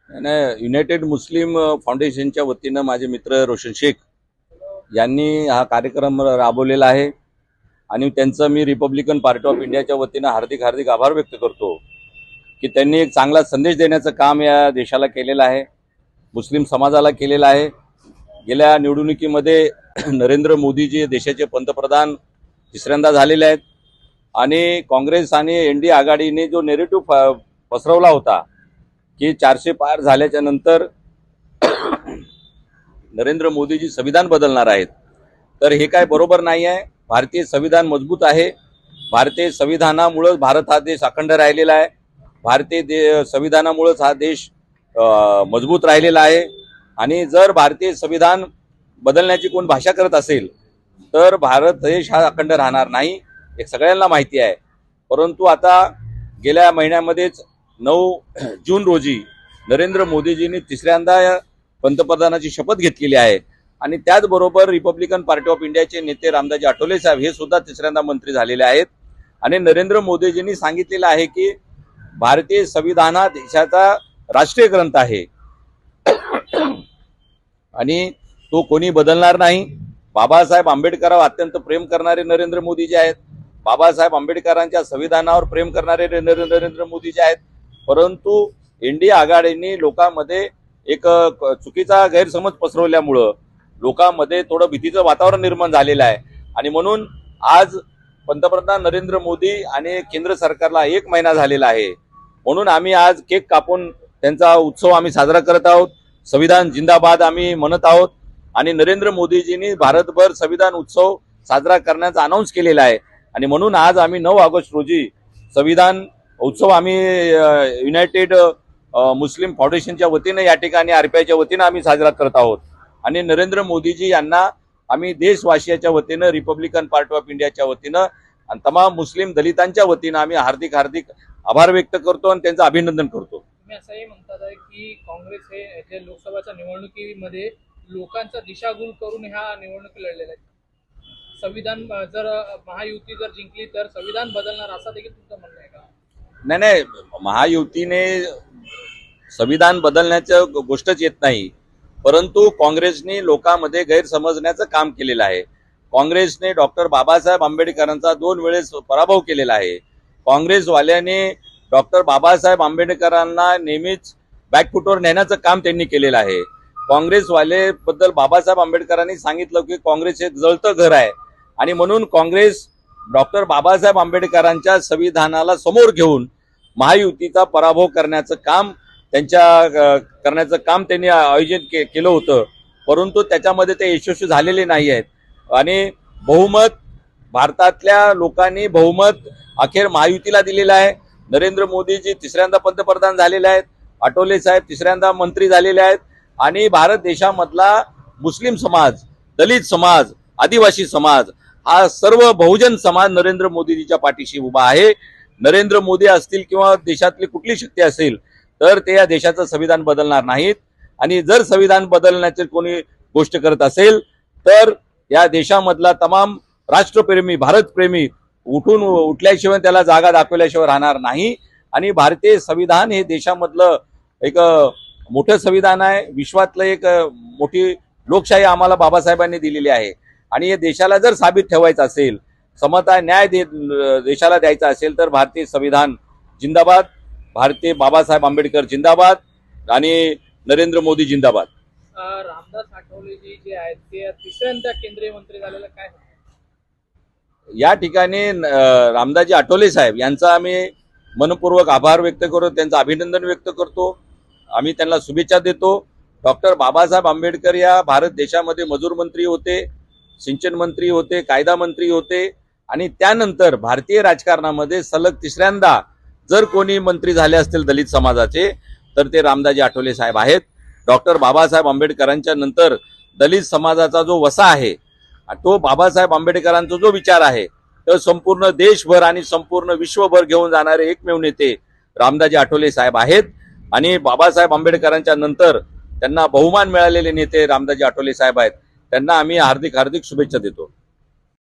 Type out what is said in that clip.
आणि युनायटेड मुस्लिम फाउंडेशनच्या वतीनं माझे मित्र रोशन शेख यांनी हा कार्यक्रम राबवलेला आहे आणि त्यांचं मी रिपब्लिकन पार्टी ऑफ इंडियाच्या वतीनं हार्दिक हार्दिक आभार व्यक्त करतो की त्यांनी एक चांगला संदेश देण्याचं काम या देशाला केलेलं आहे, मुस्लिम समाजाला केलेलं आहे। गेल्या निवडणुकीमध्ये नरेंद्र मोदीजी देशाचे पंतप्रधान तिसऱ्यांदा झालेले आहेत आणि काँग्रेस आणि एनडीए आघाडीने जो नेरेटिव्ह पसरवला होता की 400 पार झाल्याच्या नंतर नरेंद्र मोदीजी संविधान बदलणार आहेत, तर हे काय बरोबर नाही आहे। भारतीय संविधान मजबूत आहे। भारतीय संविधानामुळे भारत हा देश अखंड राहिलेला आहे। भारतीय संविधानामुळेच हा देश मजबूत राहिलेला आहे। आणि जर भारतीय संविधान बदलण्याची कोण भाषा करत असेल तर भारत देश हा अखंड राहणार नाही, हे सगळ्यांना माहिती आहे। परंतु आता गेल्या महिन्यामध्येच 9 जून रोजी नरेंद्र मोदीजींनी तिसऱ्यांदा पंतप्रधानाची शपथ घेतलेली आहे आणि त्याचबरोबर रिपब्लिकन पार्टी ऑफ इंडियाचे नेते रामदासजी आठवले साहेब हे सुद्धा तिसऱ्यांदा मंत्री झालेले आहेत। आणि नरेंद्र मोदीजींनी सांगितलेलं आहे की भारतीय संविधान हा देशाचा राष्ट्रीय ग्रंथ आहे आणि तो कोणी बदलणार नाही। बाबासाहेब आंबेडकरांवर अत्यंत प्रेम करणारे नरेंद्र मोदीजी आहेत। बाबासाहेब आंबेडकरांच्या संविधानावर प्रेम करणारे नरेंद्र मोदीजी आहेत। परंतु एनडीए आघाडीने लोकांमध्ये एक चुकीचा गैरसमज पसरवल्यामुळं लोकांमध्ये थोडं भीतीचं वातावरण निर्माण झालेलं आहे आणि म्हणून आज पंतप्रधान नरेंद्र मोदी आणि केंद्र सरकारला 1 महिना झालेला आहे, म्हणून आम्ही आज केक कापून त्यांचा उत्सव आम्ही साजरा करत आहोत। संविधान जिंदाबाद आम्ही म्हणत आहोत आणि नरेंद्र मोदीजींनी भारतभर संविधान उत्सव साजरा करण्याचा अनाउन्स केलेला आहे आणि म्हणून आज आम्ही 9 ऑगस्ट रोजी संविधान उत्सव आम्ही युनायटेड मुस्लिम फाउंडेशनच्या वतीने या ठिकाणी आरपीआयच्या वतीने आम्ही साजरा करत आहोत आणि नरेंद्र मोदीजी यांना आम्ही देशवासियाच्या वतीने रिपब्लिकन पार्टी ऑफ इंडियाच्या वतीने आणि तमाम मुस्लिम दलितांच्या वतीने आम्ही हार्दिक हार्दिक आभार व्यक्त करतो आणि त्यांचं अभिनंदन करतो। तुम्ही असंही म्हणतात की काँग्रेस हे लोकसभेच्या निवडणुकीमध्ये लोकांचा दिशाभूल करून ह्या निवडणुकी लढलेल्या आहेत। संविधान जर महायुती जर जिंकली तर संविधान बदलणार असं देखील तुमचं म्हणणं आहे का? नाही, महायुतीने संविधान बदलण्याचं गोष्टच येत नाही, परंतु काँग्रेसने लोकांमध्ये गैरसमजण्याचं काम केलेलं आहे। काँग्रेसने डॉक्टर बाबासाहेब आंबेडकरांचा 2 वेळेस पराभव केलेला आहे। काँग्रेसवाल्याने डॉक्टर बाबासाहेब आंबेडकरांना नेहमीच बॅकफुटवर नेण्याचं काम त्यांनी केलेलं आहे। काँग्रेसवाले बद्दल बाबासाहेब आंबेडकरांनी सांगितलं की काँग्रेस हे जळतं घर आहे आणि म्हणून काँग्रेस डॉक्टर बाबासाहेब आंबेडकरांच्या संविधानाला समोर घेऊन महायुतीचा पराभव करण्याचं काम त्यांनी आयोजित केलं होतं, परंतु त्याच्यामध्ये ते यशस्वी झालेले नाही आहेत आणि भारतातल्या लोकांनी बहुमत अखेर महायुतीला दिलेलं आहे। नरेंद्र मोदीजी तिसऱ्यांदा पंतप्रधान झालेले आहेत, आठवले साहेब तिसऱ्यांदा मंत्री झालेले आहेत आणि भारत देशामधला मुस्लिम समाज, दलित समाज, आदिवासी समाज हा सर्व बहुजन समाज नरेंद्र मोदीजीच्या पाठीशी उभा आहे। नरेंद्र मोदी असतील किंवा देशातली कुठली शक्ती असेल तर ते या देशाचं संविधान बदलणार नाहीत आणि जर संविधान बदलण्याची कोणी गोष्ट करत असेल तर या देशामधला तमाम राष्ट्रप्रेमी, भारतप्रेमी उठल्याशिवाय त्याला जागा दाखवल्याशिवाय राहणार नाही। आणि भारतीय संविधान हे देशामधलं एक मोठं संविधान आहे, विश्वातलं एक मोठी लोकशाही आम्हाला बाबासाहेबांनी दिलेली आहे आणि या देशाला जर साबित ठेवायचं असेल, समता न्याय देशाला द्यायचा असेल तर भारतीय संविधान जिंदाबाद, भारतीय बाबासाहेब आंबेडकर जिंदाबाद आणि नरेंद्र मोदी जिंदाबाद। रामदास आठवलेजी जे आहेत ते तिसऱ्यांदा केंद्रीय मंत्री झालेलं काय? या ठिकाणी रामदासजी आठवले साहेब यांचा आम्ही मनपूर्वक आभार व्यक्त करतो, त्यांचं अभिनंदन व्यक्त करतो, आम्ही त्यांना शुभेच्छा देतो। डॉक्टर बाबासाहेब आंबेडकर या भारत देशामध्ये मजूर मंत्री होते, सिंचन मंत्री होते, कायदा मंत्री होते आणि त्यानंतर भारतीय राजकारणामध्ये सलग तिसऱ्यांदा जर कोणी मंत्री झाले असतील दलित समाजाचे तर ते रामदासजी आठवले साहेब आहेत। डॉक्टर बाबासाहेब आंबेडकरांच्या नंतर दलित समाजाचा जो वसा आहे तो बाबासाहेब आंबेडकरांचा जो विचार आहे तो संपूर्ण देशभर आणि संपूर्ण विश्वभर घेऊन जाणारे एकमेव नेते रामदासजी आठवले साहेब आहेत आणि बाबासाहेब आंबेडकरांच्या नंतर त्यांना बहुमान मिळालेले नेते रामदासजी आठवले साहेब आहेत। त्यांना आम्ही हार्दिक हार्दिक शुभेच्छा देतो।